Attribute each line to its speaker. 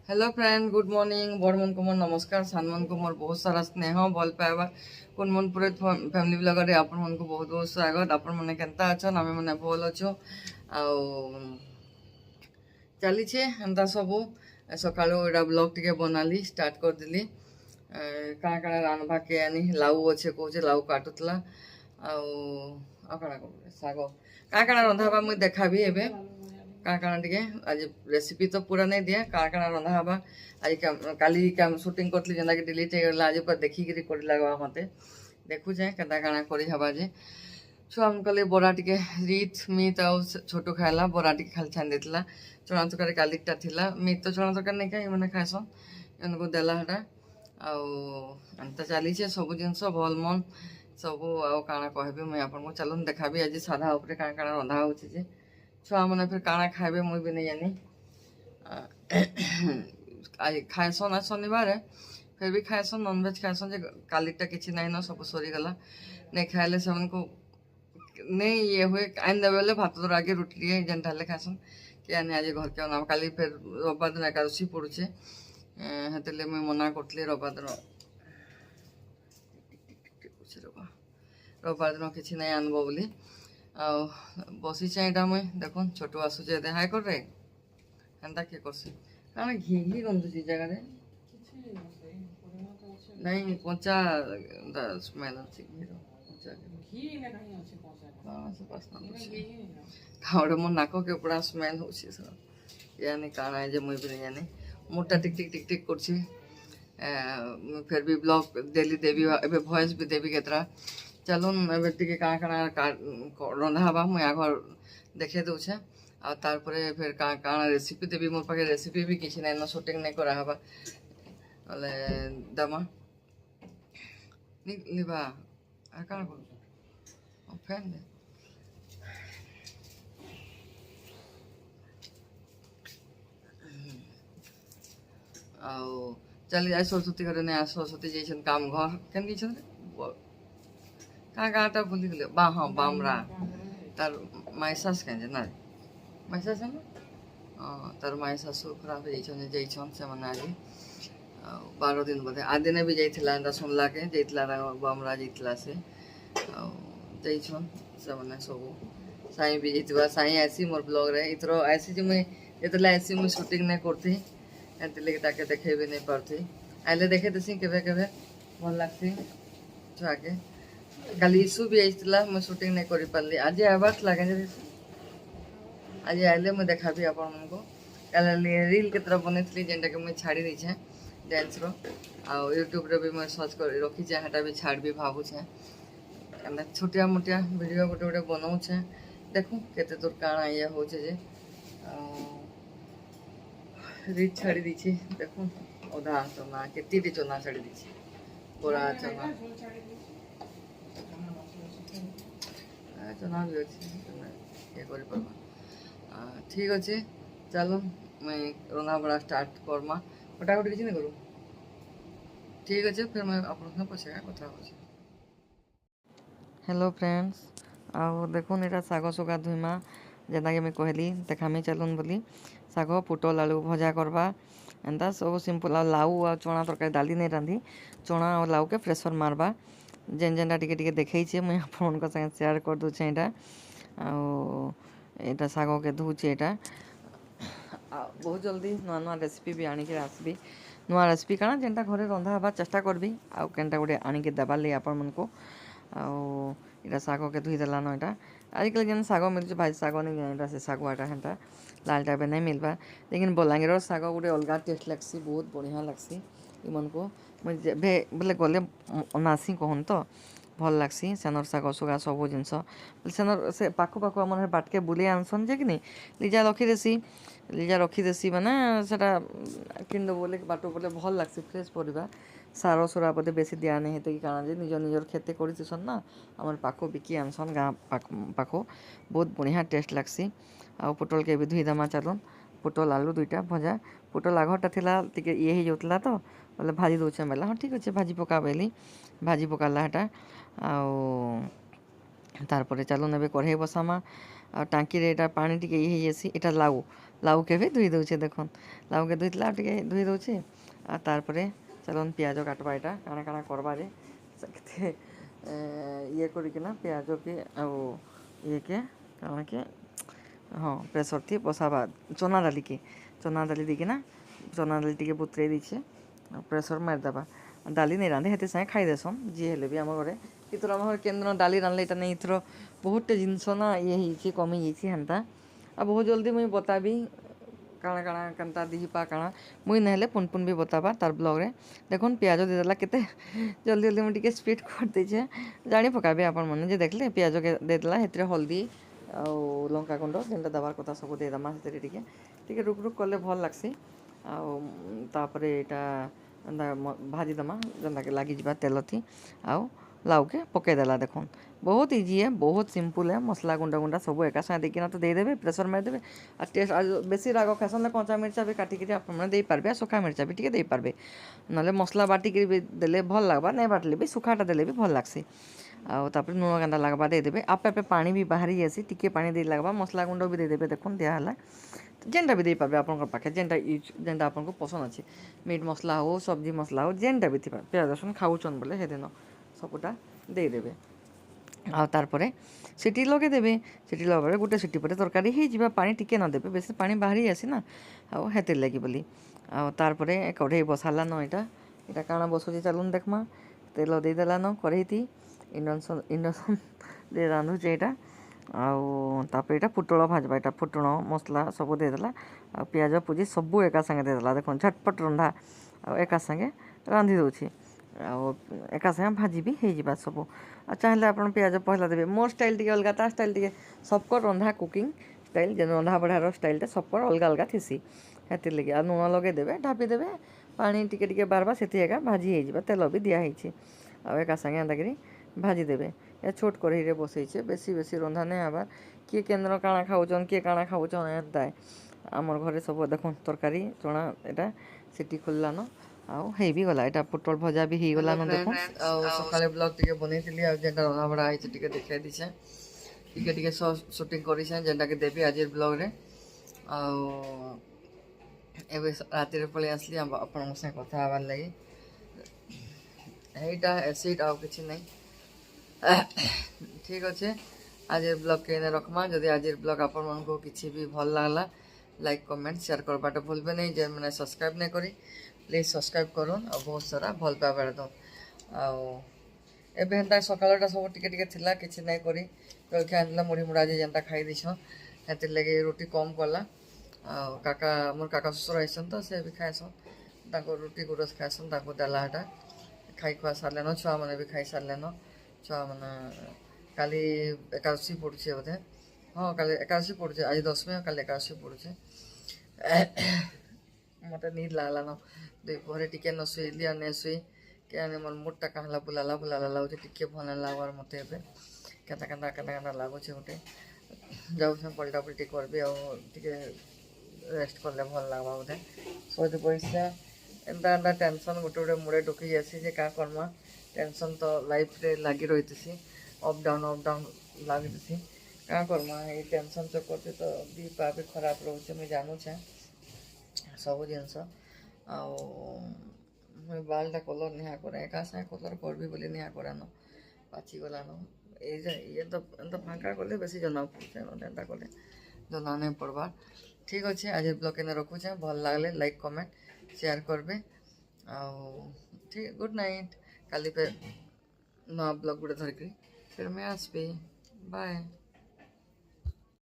Speaker 1: Hello friend, good morning. बड़ मन को मोर नमस्कार, सान मन को मोर बहुत सारा स्नेह भल पाइबा कुन मन पुरे फैमिली ब्लॉगर रे आपन मन को बहुत बहुत स्वागत। आपन मने केनता अछन? आमे मने भल अछु। आ चलीछे एंता सबू सकाळु एटा ब्लॉग टिके बनाली स्टार्ट कर दिली। काଣା काଣା रांधबा के आनी लाउ अच्छे कहूचे लाउ काटुतला आ काଣା कर साग काଣା काଣା रंधाबा मुई देखाबी एबे। काଣା काଣା टिके आज रेसिपी तो पूरा नहीं दिया, काଣା काଣା रंधा हवा आज काली शूटिंग करतली जेनता कि डिलीट हो गला। आज पूरा देखिकी कर लगवा मते देखुचे केता काଣା करी हवा जे छुआ मन कहले बरा टिके रीत मीत आ छोटू खाइला बरा टिके खाली छान देतला। चना तरकारी कालिकटा थिला मीत तो चना तरकारी नहीं खाए मैंने खाएसन एनको देला हटा आंता चलीछे सब जिनस भल मन सबू आउ काଣା कहबी मुई आपन को चलन देखाबी आज साधा उपरे काଣା काଣା रंधा होचे जे छुआ मैंने फिर काଣା खाइबे मुई भी नहीं जानी। आज खाएसन आज शनिवार है फिर भी खाएसन नॉनवेज खाएसन जे कालिकटा किछि नहीं न सब सरीगला नहीं खाइले से को नहीं ये हुए आइन देवे भात तो आगे रुटी जेनटा हेल्ले खाएसन कि आने आज घर के नाम काली फिर रविवार दिन एकादशी पड़ुचे हेतले मुई मना करतली रविवार दिन रविवार दिन किछि नहीं आनब बोली बसीचे एटा मुई देखुन छोटू आसुचे दे हाय कर रे एंता किए करसी कारण घी घी गंधुची जगह नहीं कंचा स्मेल अच्छी घी मो नाक के पूरा स्मेल हो यानी काना है जे मुई भी नहीं जानी मुटा टिक टिक टिक टिक करछि फिर भी ब्लॉग डेली देवी एबे वॉइस भी देवी केतरा चलून एबे टिके काना काना रंधा हवा मुई आगर देखे दउछे आ तारपरे फिर काना रेसिपी देवी मोर पाखे रेसिपी भी किछि नै न शूटिंग नै करा हवा अले दमा निबा आ काना कर फैन दे आउ चली आज सरस्वती घर ने सरस्वती जैसन काम घर केन की छन का गाटा भूली गेले बा हां बामरा तार माइसास केन ना माइसास है ना तार माइसास खराब जैछन से मने आज 12 दिन बोधे आ दिन भी जाइथिला अंदा सुनला के जाइथिला बामरा जाइथिला से जैछन से मने सब साई भी जाइतबा साई ऐसी मोर ब्लॉग रे इतरो ऐसी जे मैं एतला ऐसी मैं शूटिंग नहीं करती एंत लगे ताके देखे भी नहीं पारती आइले देखे देसी केबे केबे भल लागसी छुआ के काली इशू भी आइतला मैं शूटिंग नहीं करि पारली आज आबास लागे जे आज आइले मैं देखाबी आपन मन को काली रील केतरा बनेतली जेंटा के मैं छाड़ी दी छे डांस रो आ यूट्यूब रे भी मैं सर्च कर रखी छे हटा भी छाड़ भी भाबू छे एंदा छोटिया मोटिया वीडियो गोटे गोटे बनाऊ छे देखू केते दूर काना ये हो छे जे रीच छाड़ी दीछी देखो ओधा चना केती चना छाड़ी दीछी पूरा चना चना भी अच्छे ये कर पार्मा ठीक अच्छे चलो मैं रंधा बड़ा स्टार्ट करमा कटाकटी किसी नहीं करूँ ठीक अच्छे फिर मैं आप पछे कथा हो। हेलो फ्रेंड्स आओ देखुन एटा साग सुगा धुईमा जेनता कि मैं कहली देखामी चलून बोली साग पुटल आलू भजा करवा एंता सब सिंपल आ लाउ आ चना तरकारी डाली नहीं रांधी चना और लाउ के प्रेसर मारवा जेन जेनटा टिके टिके देखई मुई आपन संगे शेयर कर दूचे एटा साग के धुचे एटा बहुत जल्दी नुआ नुआ रेसिपी भी आनिक आसबी नुआ रेसिपी काना जेनटा घरे रंधा हवा चेष्टा करबी आ केनटा गोटे आनिक देबार लगे आपण मन को आटा शाग के धुई देलान यहाँ आजिकल जेन शाग मिलूँ भाजी शाग नहीं यहाँ से शागुआटा हेन्ता लाल टाइप नहीं मिलवा लेकिन बलांगीर शाग गोटे अलग टेस्ट लगसी बहुत बढ़िया लगसी इमन को मुझे बोले गले नासी कहन तो भल लगसी सेनर शाग सुगा सब जिनस सेनर से पाखु पाखु आम बाटके बुले आनसन जे कि नहीं लिजा रखीदेसी मैंने से किन बोले बाटो बोले भल लगसी फ्रेश परिवा सार सुरा बोधे बेसी दिया नहीं हेते कि कारण जे निज निजर खेते करसन ना आम पाखो बिकी आनसन गाँ पाखो बहुत बढ़िया टेस्ट लगसी आ पुटल के भी धुई दमा चलन पुटल आलू दुईटा भजा पुटल आघटा थिला टिके ये ही जाउतला तो बोले भाजी दउछे बेला हाँ ठीक अच्छे भाजी पका बेली भाजी पकाला हेटा तारपरे चलून ए कढ़ई बसामा आ टाँकी रे एटा पानी टिके ये जासी एटा लाउ ଲାଉକେ ବି ଧୁଇ ଦେଉଛେ ଦେଖୁନ୍ ଲାଉକେ ଧୁଇଥିଲା ଆଉ ଟିକେ ଧୁଇ ଦେଉଛି ଆଉ ତାପରେ ଚାଲୁନ୍ ପିଆଜ କାଟବା ଏଇଟା କାଣା କାଣା କରବା ଯେ କେତେ ଇଏ କରିକିନା ପିଆଜକେ ଆଉ ଇଏକେ କାଣାକେ ହଁ ପ୍ରେସର୍ थी बसाबा चना दाली ଦେଇକିନା चना दाली ଟିକେ ବତୁରେଇ ଦେଇଛେ ପ୍ରେସର୍ ମାରିଦେବା ଡାଲି ନେଇ ରାନ୍ଧେ ହେତେ ସାଙ୍ଗେ ଖାଇ ଦେସନ୍ ଯିଏ ହେଲେ ବି ଆମ ଘରେ ଏଥର ଆମ ଘରେ କେନ୍ଦ୍ର ଡାଲି ରାନ୍ଧଲେ ଏଇଟା ନେଇ ଏଥର ବହୁତଟେ ଜିନିଷ ନା ଇଏ ହେଇଛି କମି ଯାଇଛି ହେନ୍ତା ଆଉ ବହୁତ ଜଲ୍ଦି ମୁଇଁ ବତାବି କାଣା କାଣା କେନ୍ତା ଦିହିପା କାଣା ମୁଇଁ ନେହେଲେ ପୁନ୍ ବି ବତାବା ତାର୍ ବ୍ଲଗ୍ରେ ଦେଖୁନ୍ ପିଆଜ ଦେଇଦେଲା କେତେ ଜଲ୍ଦି ଜଲ୍ଦି ମୁଁ ଟିକେ ସ୍ପିଡ୍ କରିଦେଇଛେ ଜାଣି ପକାବେ ଆପଣମାନେ ଯେ ଦେଖିଲେ ପିଆଜ ଦେଇଦେଲା ସେଥିରେ ହଳଦୀ ଆଉ ଲଙ୍କା ଗୁଣ୍ଡ ଯେନ୍ଟା ଦେବାର୍ କଥା ସବୁ ଦେଇଦେମା ସେଥିରେ ଟିକେ ଟିକେ ରୁକ୍ ରୁକ୍ କଲେ ଭଲ୍ ଲାଗ୍ସି ଆଉ ତାପରେ ଏଇଟା ଏନ୍ତା ଭାଜିଦେମା ଯେନ୍ତାକି ଲାଗିଯିବା ତେଲ ଥି ଆଉ ଲାଉକେ ପକେଇଦେଲା ଦେଖୁନ୍ ବହୁତ ଇଜି है बहुत सिंपल है मसला गुंडा गुंडा सब एका साथ देकिना तो ଦେଇଦେବେ ପ୍ରେସର୍ ମାରିଦେବେ ଆଉ ଟେଷ୍ଟ ବେଶୀ ରାଗ ଖାଇସନ୍ କଞ୍ଚା ମିର୍ଚା ବି କାଟିକିରି ଆପଣମାନେ ଦେଇପାରିବେ ଆଉ ଶୁଖା ମିର୍ଚା ବି ଟିକେ ଦେଇପାରିବେ ନହେଲେ ମସଲା ବାଟିକିରି ବି ଦେଲେ ଭଲ୍ ଲାଗ୍ବା ନାଇଁ ବାଟିଲେ ବି ଶୁଖାଟା ଦେଲେ ବି ଭଲ୍ ଲାଗ୍ସି ଆଉ ତାପରେ ଲୁଣ କେନ୍ତା ଲାଗ୍ବା ଦେଇଦେବେ ଆପେ ଆପେ ପାଣି ବି ବାହାରି ଯାଏସି ଟିକେ ପାଣି ଦେଇ ଲାଗ୍ବା ମସଲା ଗୁଣ୍ଡ ବି ଦେଇଦେବେ ଦେଖୁନ୍ ଦିଆହେଲା ଯେନ୍ଟା ବି ଦେଇପାରିବେ ଆପଣଙ୍କର ପାଖେ ଯେନ୍ଟା ୟୁଜ୍ ଯେନ୍ଟା ଆପଣଙ୍କୁ ପସନ୍ଦ ଅଛି ମିଟ୍ ମସଲା ହଉ ସବ୍ଜି ମସଲା ହଉ ଯେନ୍ଟା ବି ଥିବା ପିଆଜ ରସୁଣ ଖାଉଛନ୍ ବୋଲେ ସେଦିନ ସବୁଟା ଦେଇଦେବେ ଆଉ ତାପରେ ସିଟି ଲଗେଇଦେବେ ସିଟି ଲଗାଇଲେ ଗୋଟେ ସିଟି ପରେ ତରକାରୀ ହେଇଯିବା ପାଣି ଟିକେ ନ ଦେବେ ବେଶୀ ପାଣି ବାହାରି ଆସି ନା ଆଉ ହେଥିର୍ ଲାଗି ବୋଲି ଆଉ ତାପରେ କଢ଼େଇ ବସାଲାନ ଏଇଟା କାଣା ବସୁଛି ଚାଲୁନ୍ ଦେଖ୍ମା ତେଲ ଦେଇଦେଲାନ କଢ଼େଇଥି ଇଣ୍ଡକ୍ସନ୍ରେ ରାନ୍ଧୁଛେ ଏଇଟା ଆଉ ତାପରେ ଏଇଟା ପୋଟଳ ଭାଜବା ଏଇଟା ଫୁଟଣ ମସଲା ସବୁ ଦେଇଦେଲା ଆଉ ପିଆଜ ପୁଜି ସବୁ ଏକା ସାଙ୍ଗେ ଦେଇଦେଲା ଦେଖୁନ୍ ଝଟପଟ ରନ୍ଧା ଆଉ ଏକା ସାଙ୍ଗେ ରାନ୍ଧି ଦେଉଛି ଆଉ ଏକା ସାଙ୍ଗେ ଭାଜି ବି ହେଇଯିବା ସବୁ ଆଉ ଚାହିଁଲେ ଆପଣ ପିଆଜ ପହିଲା ଦେବେ ମୋର ଷ୍ଟାଇଲ୍ ଟିକେ ଅଲଗା ତା ଷ୍ଟାଇଲ୍ ଟିକେ ସବକର ରନ୍ଧା କୁକିଂ ଷ୍ଟାଇଲ୍ ଯେନ୍ ରନ୍ଧା ବଢ଼ାର ଷ୍ଟାଇଲ୍ଟା ସବକର ଅଲଗା ଅଲଗା ଥିସି ହେଥିର୍ ଲାଗି ଆଉ ଲୁଣ ଲଗେଇଦେବେ ଢାପି ଦେବେ ପାଣି ଟିକେ ଟିକେ ବାରବା ସେଥି ଏକା ଭାଜି ହେଇଯିବା ତେଲ ବି ଦିଆହେଇଛି ଆଉ ଏକା ସାଙ୍ଗେ ଏନ୍ତାକରି ଭାଜିଦେବେ ଏ ଛୋଟ କଢ଼େଇରେ ବସେଇଛେ ବେଶୀ ବେଶୀ ରନ୍ଧା ନାଇଁ ହେବାର୍ କିଏ କେନ୍ଦ୍ର କାଣା ଖାଉଛନ୍ କିଏ କାଣା ଖାଉଛନ୍ ଏନ୍ତା ଆମର ଘରେ ସବୁ ଦେଖୁନ୍ ତରକାରୀ ଚଣା ଏଇଟା ସିଟି ଖୋଲିଲାନ ଆଉ ହେଇ ବି ଗଲା ଏଇଟା ପୋଟଳ ଭଜା ବି ହେଇଗଲାନ ଦେଖୁନ୍ ଆଉ ସକାଳେ ବ୍ଲଗ୍ ଟିକେ ବନେଇଥିଲି ଆଉ ଯେନ୍ଟା ରନ୍ଧା ବଢ଼ା ହେଇଛି ଟିକେ ଦେଖାଇ ଦେଇଛେ ଟିକେ ଟିକେ ସୁଟିଂ କରିଛେ ଯେନ୍ଟାକି ଦେବି ଆଜିର ବ୍ଲଗ୍ରେ ଆଉ ଏବେ ରାତିରେ ପଳେଇ ଆସିଲି ଆପଣଙ୍କ ସାଙ୍ଗେ କଥା ହେବାର୍ ଲାଗି এইটা এসিড ଆଉ କିଛି ନାହିଁ ଠିକ୍ ଅଛେ ଆଜିର ବ୍ଲଗ୍କେ ଏନେ ରଖ୍ମା ଯଦି ଆଜିର ବ୍ଲଗ୍ ଆପଣମାନଙ୍କୁ କିଛି ବି ଭଲ୍ ଲାଗ୍ଲା ଲାଇକ୍ କମେଣ୍ଟ ସେୟାର କରବାଟା ଭୁଲବେ ନାହିଁ ଯେନ୍ମାନେ ସବସ୍କ୍ରାଇବ୍ ନାଇଁ କରି ପ୍ଲିଜ୍ ସବସ୍କ୍ରାଇବ୍ କରୁନ୍ ଆଉ ବହୁତ ସାରା ଭଲ୍ ପାଇବାରେ ଦଉନ୍ ଆଉ ଏବେ ହେନ୍ତା ସକାଳଟା ସବୁ ଟିକେ ଟିକେ ଥିଲା କିଛି ନାଇଁ କରି ଜଳଖିଆ ଆଣିଥିଲା ମୁଢ଼ି ମୁଢ଼ା ଯେ ଯେନ୍ତା ଖାଇ ଦେଇଛନ୍ ହେଥିର୍ ଲାଗି ରୁଟି କମ୍ କଲା ଆଉ କାକା ମୋର କାକା ଶ୍ୱଶୁର ଆଇସନ୍ ତ ସେ ବି ଖାଏସନ୍ ତାଙ୍କୁ ରୁଟି ଗୁରସ୍ ଖାଏସନ୍ ତାଙ୍କୁ ଦେଲା ହେଟା ଖାଇ ଖୁଆ ସାରିଲେନ ଛୁଆମାନେ ବି ଖାଇ ସାରିଲେନ ଛୁଆମାନେ କାଲି ଏକାଦଶୀ ପଡ଼ୁଛେ ବୋଧେ ହଁ କାଲି ଏକାଦଶୀ ପଡ଼ୁଛେ ଆଜି ଦଶମୀ କାଲି ଏକାଦଶୀ ପଡ଼ୁଛେ ମତେ ନିଦ୍ ଲାଗ୍ଲାନ ଦୁଇ ପହରେ ଟିକେ ନ ଶୋଇଲି ଆଉ ନାଇଁ ଶୋଇ କେଜାଣି ମୋର ମୁଡ଼୍ଟା କାଁ ହେଲା ବୁଲାଲା ଲାଗୁଛେ ଟିକେ ଭଲ୍ ନାଇଁ ଲାଗ୍ବାର୍ ମତେ ଏବେ କେନ୍ତା କେନ୍ତା କେନ୍ତା କେନ୍ତା ଲାଗୁଛେ ଗୋଟେ ଯାଉଛେ ପଲ୍ଟା ପଲ୍ଟି କରବି ଆଉ ଟିକେ ରେଷ୍ଟ କଲେ ଭଲ୍ ଲାଗ୍ବା ବୋଧେ ଶୋଇତେ ପଇସା ଏନ୍ତା ଏନ୍ତା ଟେନସନ୍ ଗୋଟେ ଗୋଟେ ମୁଡ଼େ ଢୁକି ଯାଏସି ଯେ କାଁ କର୍ମା ଟେନସନ୍ ତ ଲାଇଫ୍ରେ ଲାଗି ରହିଥିସି ଅପ୍ ଡାଉନ୍ ଲାଗିଥିସି କାଁ କର୍ମା ଏଇ ଟେନସନ୍ ଚକର୍ରେ ତ ଦି ପା ବି ଖରାପ ରହୁଛେ ମୁଇଁ ଜାନୁଛେଁ ସବୁ ଜିନିଷ ଆଉ ମୁଇଁ ବାଲ୍ଟା କଲର୍ ନିହା କରେ ଏକା ସାଙ୍ଗେ କଲର୍ କରବି ବୋଲି ନିହା କରେନ ପାଚିଗଲାନ এই যে ইয়ে তো এত ফাঁকা করলে বেশি জনা পড়ছে এନ୍ତା কলে জনা ନାଇଁ ପଡ଼ବାର୍ ଠିକ୍ ଅଛେ ଆଜି ବ୍ଲଗ୍ ଏନେ ରଖୁଛେ ଭଲ୍ ଲାଗ୍ଲେ ଲାଇକ୍ କମେଣ୍ଟ ସେୟାର କରବେ ଆଉ ଠିକ୍ ଗୁଡ୍ ନାଇଟ୍ କାଲି ଫେର୍ ନୂଆ ବ୍ଲଗ୍ ଗୋଟେ ଧରିକିରି ଫେର୍ ମୁଇଁ ଆସିବି ବାଏ।